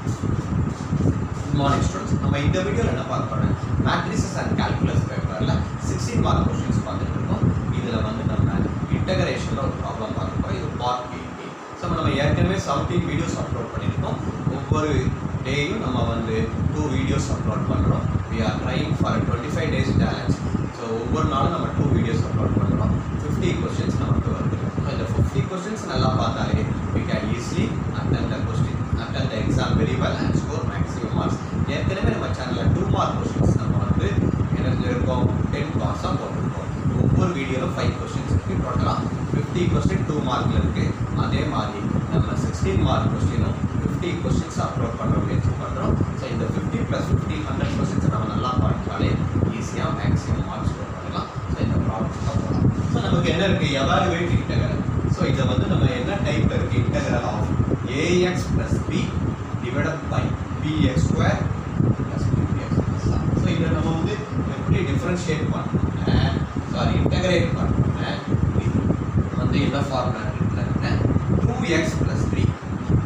Good morning students. நம்ம இந்த வீடியோல என்ன பார்க்க போறோம்? Matrices and Calculus பேப்பர்ல 16 மார்க் क्वेश्चंस பார்த்துட்டு இருக்கோம். இதுல வந்து நம்ம இன்டகிரேஷன்ல ஒரு ப்ராப்ளம் பார்க்க போறோம். இது பார்ட் 8. சோ நம்ம ஏற்கனவே 17 வீடியோஸ் அப்லோட் பண்ணிருக்கோம். ஒவ்வொரு டேயும் நம்ம வந்து 2 வீடியோஸ் அப்லோட் பண்றோம். We are trying for a 25 days challenge. So ஒவ்வொரு நாளும் நம்ம 2 வீடியோஸ் அப்லோட் பண்றோம். 50 क्वेश्चंस நமக்கு வருது. சோ இந்த 50 क्वेश्चंस நல்லா பார்த்தாலே we can easily attend the exam very well and score maximum marks. ஏற்கனவே நம்ம சேனல்ல 2 மார்க் क्वेश्चंस நம்ம வந்து என்ன இருக்கோம் 10 மார்க்ஸா போட்டுருக்கோம். ஒவ்வொரு வீடியோல 5 क्वेश्चंस இருக்கு. டோட்டலா 50 क्वेश्चन 2 மார்க்ல இருக்கு. அதே மாதிரி நம்ம 16 மார்க் क्वेश्चனும் 50 क्वेश्चंस அப்லோட் பண்ற முயற்சி பண்றோம். சோ இந்த 50 + 50 100 क्वेश्चंस நம்ம நல்லா படிச்சாலே ஈஸியா மேக்ஸிமம் மார்க்ஸ் ஸ்கோர் பண்ணலாம். சோ இந்த ப்ராப்ளம் போலாம். சோ நமக்கு என்ன இருக்கு எவாலுவேட் இன்டெகிரல். சோ இத வந்து நம்ம என்ன டைப்ல இருக்கு integral of ax + b divided by bx² plus bx plus r. So இத நம்ம வந்து எப்படி டிஃபரன்ஷியேட் பண்ணனும் சாரி இன்டகிரேட் பண்ணனும் வந்து இந்த ஃபார்முலா இருக்குன்னா 2x + 3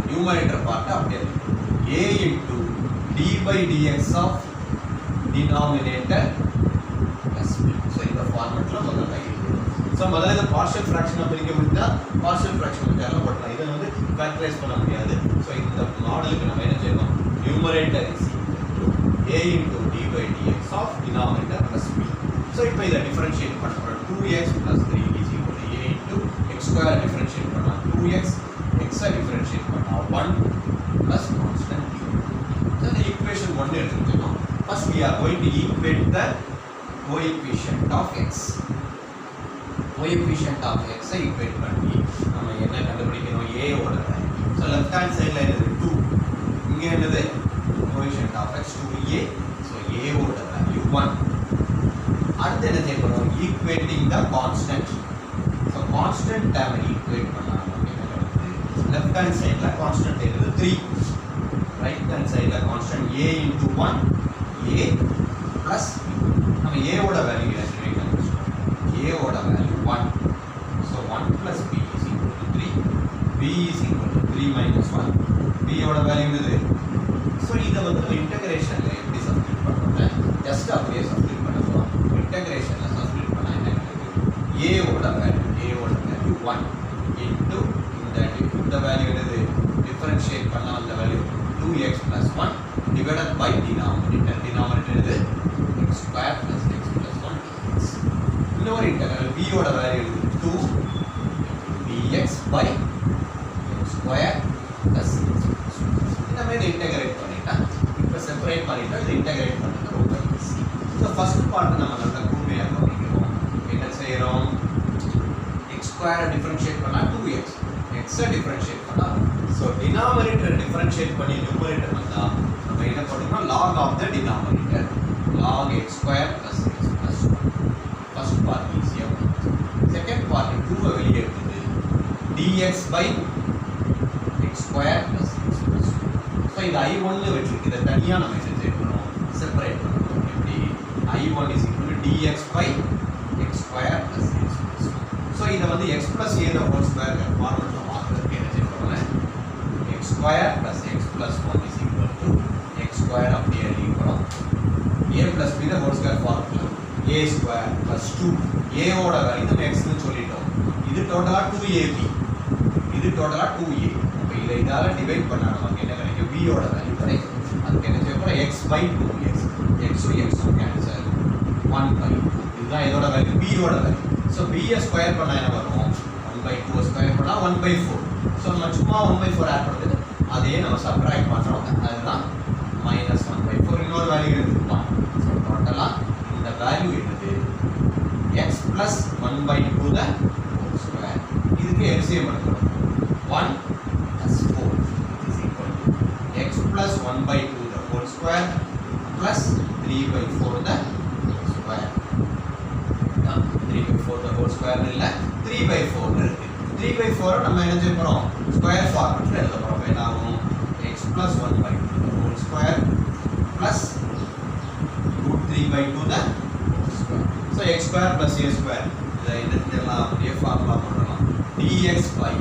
நியூமரேட்டர் பார்ட் அப்படியே a into d by dx of denominator plus b. So இந்த ஃபார்முலால முதல்ல சோ முதல்ல இந்த பார்ஷியல் ஃபிராக்ஷனை பிரிக்க முடிஞ்சா பார்ஷியல் ஃபிராக்ஷன் மெத்தட்ல போடலாம். இத வந்து ஃபேக்டரைஸ் பண்ண முடியாது. சோ இந்த மாடலுக்கு நம்ம என்ன செய்யணும் numerator is a into d by dx of denominator plus b. So இப்போ இத டிஃபரன்ஷியேட் பண்ணனும் 2x + 3 is equal to a into x² differentiate பண்ணா 2x x டிஃபரன்ஷியேட் பண்ணா 1 plus constant b. So the equation 1 எடுத்துக்கலாம். First we are going to equate the coefficient of x. Coefficient of x I equate பண்ணி நம்ம என்ன கண்டுபிடிக்கணும் a ஓட value. So left hand sideல என்னது 2. இங்க என்னது coefficient of x 2a. So a ஓட வேல்யூ 1. அடுத்து என்ன செய்யணும் equating the constant. So constant term equate பண்ணா நமக்கு என்ன கிடைக்குது left hand sideல constant என்னது 3. right hand sideல constant a into 1 a plus நம்ம a ஓட வேல்யூ என்ன a ஓட value 1. So 1 plus b is equal to 3. b is equal to 3 minus 1. b ஓட வேல்யூ என்னது? So இத வந்து நம்ம இன்டகிரேஷன்ல எப்படி சப்ஸ்டிட்யூட் பண்றோம்னா ஜஸ்ட் அப்படியே சப்ஸ்டிட்யூட் பண்ணுவோம். இன்டகிரேஷன்ல சப்ஸ்டிட்யூட் பண்ணா என்ன கிடைக்கும் a ஓட வேல்யூ 1 into இந்த வேல்யூ என்னது டிஃபரன்ஷியேட் பண்ணா அந்த value 2x + 1 divided by denominator என்னது x² + x + 1. இன்னொரு இன்டெகிரல் b ஓட value 2 dx by x² plus இந்த மாதிரி இன்டகிரேட் பண்ணிட்டா இப்போ செப்பரேட் பண்ணிட்டா இது இன்டகிரேட் பண்றது ரொம்ப ஈஸி. சோ ஃபர்ஸ்ட் பார்ட் நம்ம நல்லா கூர்மையா கவனிக்கிறோம். என்ன செய்றோம் x² டிஃபரன்ஷியேட் பண்ணா 2x x டிஃபரன்ஷியேட் பண்ணா சோ டினாமினேட்டர் டிஃபரன்ஷியேட் பண்ணி நியூமரேட்டர் வந்தா நம்ம என்ன பண்ணனும் log of the denominator log x² plus x plus 1. First part easier. Second part 2 வெளியே எடுத்து dx by x² plus x plus 2. So இது i1 வெச்சிருக்கு. இத தனியா நம்ம என்ன செய்யணும் செப்பரேட் பண்ணனும். எப்படி i1 is equal to dx by x² plus x plus 2. So இத வந்து x plus a the whole square ஃபார்முலால மாத்துறதுக்கு என்ன செய்யறோம்னா x² plus x plus 1 is equal to x² அப்படியே எழுதிக்கிறோம். a plus b the whole square formula a² plus 2 a ஓட value நம்ம x னு சொல்லிட்டோம். இது டோட்டலா 2ab. இது டோட்டலா 2a. அப்ப இதால டிவைட் பண்ணா நமக்கு என்ன கிடைக்கும் b ஓட வேல்யூ கிடைக்கும். அதுக்கு என்ன செய்ய போறோம் x by 2x. x cancel 1 by 2. இதுதான் இதோட வேல்யூ b ஓட வேல்யூ. சோ b ஐ ஸ்கொயர் பண்ணா என்ன வரும் 1 by 2 ஸ்கொயர் பண்ணா 1 by 4. சோ நம்ம சும்மா 1 by 4 ஆட் பண்றது அதே நம்ம சப்ட்ராக்ட் பண்றோம். அதுதான் -1 by 4 இன்னொரு வேல்யூ எடுத்துக்கலாம். சோ டோட்டலா இந்த வேல்யூ என்னது x plus 1 by 2 the whole square. இதுக்கு LCM எடுக்கணும் 1 plus 4 is equal to x plus 1 by 2 the whole square plus 3 by 4 the whole square. 3 by 4 the whole square இல்ல 3 by 4 இருக்கு. 3 by 4 நம்ம என்ன செய்ய போறோம் ஸ்கொயர் ஃபார்மட்ல எழுத போறோம். என்ன ஆகும் x plus 1 by 2 the whole square plus √3 by 2 the so x² plus a² இத இதெல்லாம் அப்படியே ஃபார்முலா போடலாம் dx by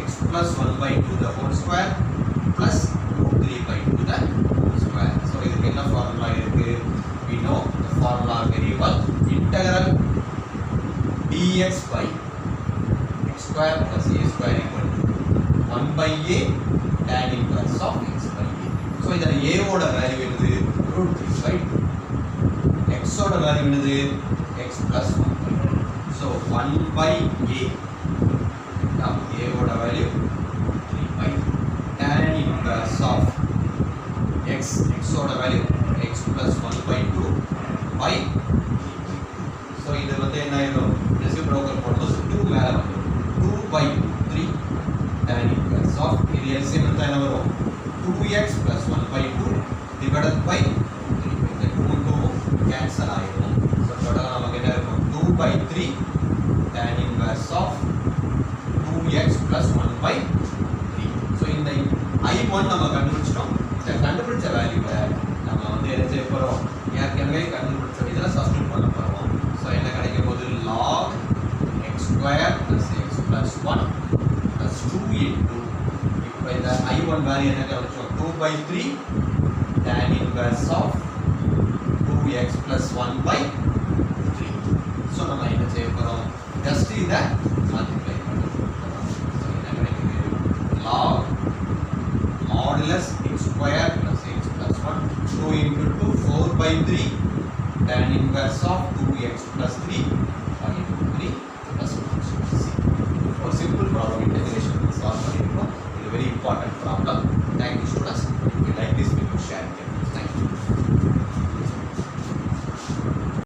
x plus 1 by 2 the whole square plus tan inverse of x by a. So இதில் a ஓட value என்னது √3/2. x ஓட value என்னது x plus 1 by 2. So 1 by a. Now a ஓட value 3/2. Tan inverse of x ஓட value x plus 1 by 2 by 3/2. So இது வந்து என்ன ஆயிடும் ரெசிப்ரோக்கல் போடும்போது 2 மேலே வந்துடும் 2/3 tan inverse of இது எல்சிஎம் எடுத்தா என்ன வரும் 2x plus 1 by 2 divided by 3. இந்த 2 கேன்சல் ஆயிடும். ஸோ டோட்டலாக நமக்கு என்ன இருக்கும் 2/3 tan inverse of 2x plus 1 by 3. So இந்த I1 நம்ம கண்டுபிடிச்சிட்டோம். இந்த கண்டுபிடிச்ச வேல்யூவை நம்ம வந்து என்ன செய்ய போகிறோம் ஏற்கனவே கண்டுபிடிச்ச இதில் சப்ஸ்டியூட் பண்ண போகிறோம். ஸோ என்ன கிடைக்கும் போது log x² plus x plus 1 plus 2 into இப்போ இந்த I1 வேல்யூ என்ன கிடைச்சோம் 2/3 tan inverse of 2x plus 1 by 3. So நம்ம என்ன செய்ய போகிறோம் ஜஸ்ட் இதை